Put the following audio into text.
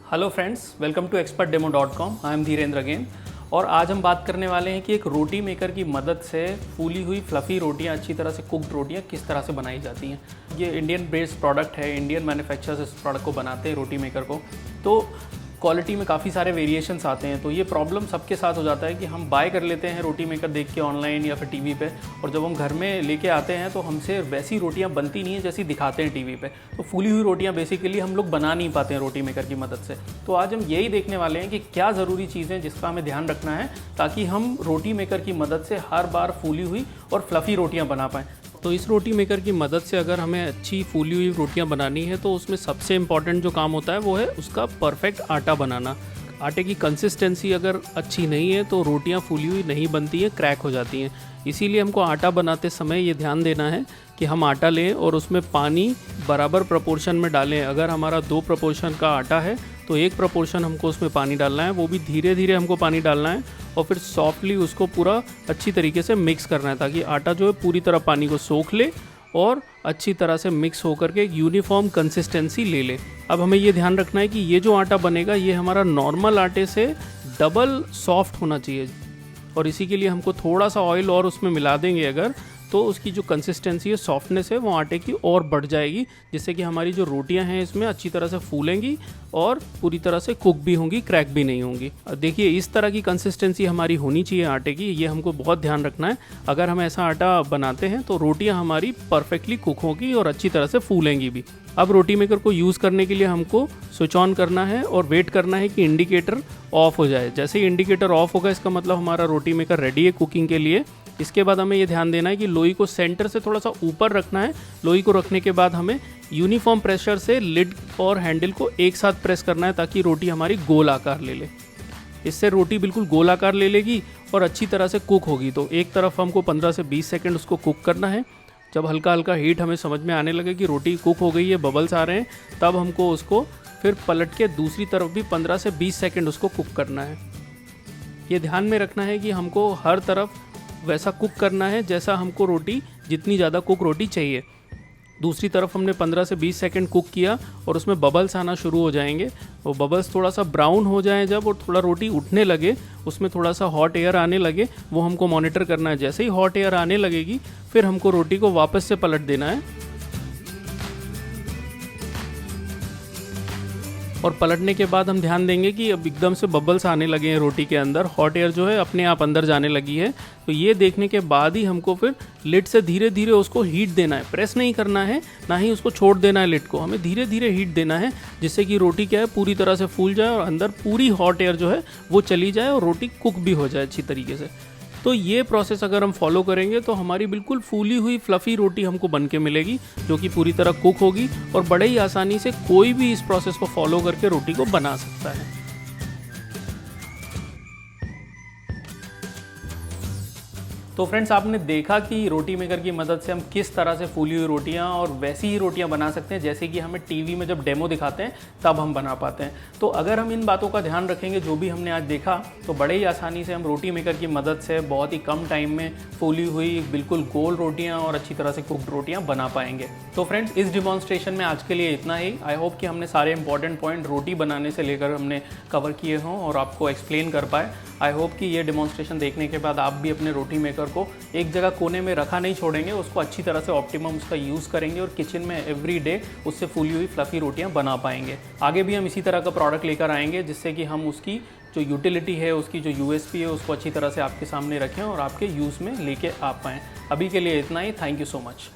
Hello friends, welcome to expertdemo.com। I am Dhirendra again. और आज हम बात करने वाले हैं कि एक रोटी मेकर की मदद से फूली हुई फ्लफ़ी रोटियां, अच्छी तरह से कुक्ड रोटियां किस तरह से बनाई जाती हैं। ये इंडियन बेस्ड प्रोडक्ट है, इंडियन मैन्युफैक्चरर्स इस प्रोडक्ट को बनाते हैं, रोटी मेकर को। तो क्वालिटी में काफ़ी सारे वेरिएशंस आते हैं। तो ये प्रॉब्लम सबके साथ हो जाता है कि हम बाय कर लेते हैं रोटी मेकर देख के ऑनलाइन या फिर टीवी पे, और जब हम घर में लेके आते हैं तो हमसे वैसी रोटियां बनती नहीं हैं जैसी दिखाते हैं टीवी पे। तो फूली हुई रोटियां बेसिकली हम लोग बना नहीं पाते हैं रोटी मेकर की मदद से। तो आज हम यही देखने वाले हैं कि क्या ज़रूरी चीज़ें जिसका हमें ध्यान रखना है ताकि हम रोटी मेकर की मदद से हर बार फूली हुई और फ्लफ़ी रोटियाँ बना पाएँ। तो इस रोटी मेकर की मदद से अगर हमें अच्छी फूली हुई रोटियां बनानी है तो उसमें सबसे इम्पॉर्टेंट जो काम होता है वो है उसका परफेक्ट आटा बनाना। आटे की कंसिस्टेंसी अगर अच्छी नहीं है तो रोटियां फूली हुई नहीं बनती हैं, क्रैक हो जाती हैं। इसीलिए हमको आटा बनाते समय ये ध्यान देना है कि हम आटा लें और उसमें पानी बराबर प्रपोर्शन में डालें। अगर हमारा 2 प्रपोर्शन का आटा है तो 1 प्रपोर्शन हमको उसमें पानी डालना है, वो भी धीरे धीरे हमको पानी डालना है, और फिर सॉफ्टली उसको पूरा अच्छी तरीके से मिक्स करना है ताकि आटा जो है पूरी तरह पानी को सोख ले और अच्छी तरह से मिक्स होकर के एक यूनिफॉर्म कंसिस्टेंसी ले ले। अब हमें ये ध्यान रखना है कि ये जो आटा बनेगा ये हमारा नॉर्मल आटे से डबल सॉफ्ट होना चाहिए, और इसी के लिए हमको थोड़ा सा ऑयल और उसमें मिला देंगे अगर, तो उसकी जो कंसिस्टेंसी है, सॉफ्टनेस है, वो आटे की और बढ़ जाएगी, जिससे कि हमारी जो रोटियां हैं इसमें अच्छी तरह से फूलेंगी और पूरी तरह से कुक भी होंगी, क्रैक भी नहीं होंगी। देखिए इस तरह की कंसिस्टेंसी हमारी होनी चाहिए आटे की, ये हमको बहुत ध्यान रखना है। अगर हम ऐसा आटा बनाते हैं तो रोटियां हमारी परफेक्टली कुक होगी और अच्छी तरह से फूलेंगी भी। अब रोटी मेकर को यूज़ करने के लिए हमको स्विच ऑन करना है और वेट करना है कि इंडिकेटर ऑफ हो जाए। जैसे ही इंडिकेटर ऑफ होगा इसका मतलब हमारा रोटी मेकर रेडी है कुकिंग के लिए। इसके बाद हमें ये ध्यान देना है कि लोई को सेंटर से थोड़ा सा ऊपर रखना है। लोई को रखने के बाद हमें यूनिफॉर्म प्रेशर से लिड और हैंडल को एक साथ प्रेस करना है ताकि रोटी हमारी गोल आकार ले ले। इससे रोटी बिल्कुल गोल आकार ले लेगी और अच्छी तरह से कुक होगी। तो एक तरफ हमको 15 से 20 सेकंड उसको कुक करना है। जब हल्का हल्का हीट हमें समझ में आने लगे कि रोटी कुक हो गई है, बबल्स आ रहे हैं, तब हमको उसको फिर पलट के दूसरी तरफ भी 15 से 20 सेकंड उसको कुक करना है। ये ध्यान में रखना है कि हमको हर तरफ वैसा कुक करना है जैसा हमको रोटी, जितनी ज़्यादा कुक रोटी चाहिए। दूसरी तरफ हमने 15 से 20 सेकंड कुक किया और उसमें बबल्स आना शुरू हो जाएंगे। वो बबल्स थोड़ा सा ब्राउन हो जाए जब, और थोड़ा रोटी उठने लगे, उसमें थोड़ा सा हॉट एयर आने लगे, वो हमको मॉनिटर करना है। जैसे ही हॉट एयर आने लगेगी फिर हमको रोटी को वापस से पलट देना है, और पलटने के बाद हम ध्यान देंगे कि अब एकदम से बबल्स आने लगे हैं रोटी के अंदर, हॉट एयर जो है अपने आप अंदर जाने लगी है। तो ये देखने के बाद ही हमको फिर लिड से धीरे धीरे उसको हीट देना है। प्रेस नहीं करना है, ना ही उसको छोड़ देना है लिड को, हमें धीरे धीरे हीट देना है, जिससे कि रोटी क्या है पूरी तरह से फूल जाए और अंदर पूरी हॉट एयर जो है वो चली जाए और रोटी कुक भी हो जाए अच्छी तरीके से। तो ये प्रोसेस अगर हम फॉलो करेंगे तो हमारी बिल्कुल फूली हुई फ्लफ़ी रोटी हमको बन के मिलेगी, जो कि पूरी तरह कुक होगी, और बड़े ही आसानी से कोई भी इस प्रोसेस को फॉलो करके रोटी को बना सकता है। तो फ्रेंड्स, आपने देखा कि रोटी मेकर की मदद से हम किस तरह से फूली हुई रोटियां और वैसी ही रोटियां बना सकते हैं जैसे कि हमें टीवी में जब डेमो दिखाते हैं तब हम बना पाते हैं। तो अगर हम इन बातों का ध्यान रखेंगे जो भी हमने आज देखा, तो बड़े ही आसानी से हम रोटी मेकर की मदद से बहुत ही कम टाइम में फूली हुई बिल्कुल गोल रोटियाँ और अच्छी तरह से कुक्ड रोटियाँ बना पाएंगे। तो फ्रेंड्स, इस डिमॉन्स्ट्रेशन में आज के लिए इतना ही। आई होप कि हमने सारे इंपॉर्टेंट पॉइंट रोटी बनाने से लेकर हमने कवर किए हों और आपको एक्सप्लेन कर पाए। आई होप कि ये डिमॉन्स्ट्रेशन देखने के बाद आप भी अपने रोटी मेकर को एक जगह कोने में रखा नहीं छोड़ेंगे, उसको अच्छी तरह से ऑप्टिमम उसका यूज़ करेंगे और किचन में एवरी डे उससे फूली हुई फ्लफ़ी रोटियां बना पाएंगे। आगे भी हम इसी तरह का प्रोडक्ट लेकर आएंगे जिससे कि हम उसकी जो यूटिलिटी है, उसकी जो यूएसपी है, उसको अच्छी तरह से आपके सामने रखें और आपके यूज़ में लेके आ पाएँ। अभी के लिए इतना ही। Thank you so much.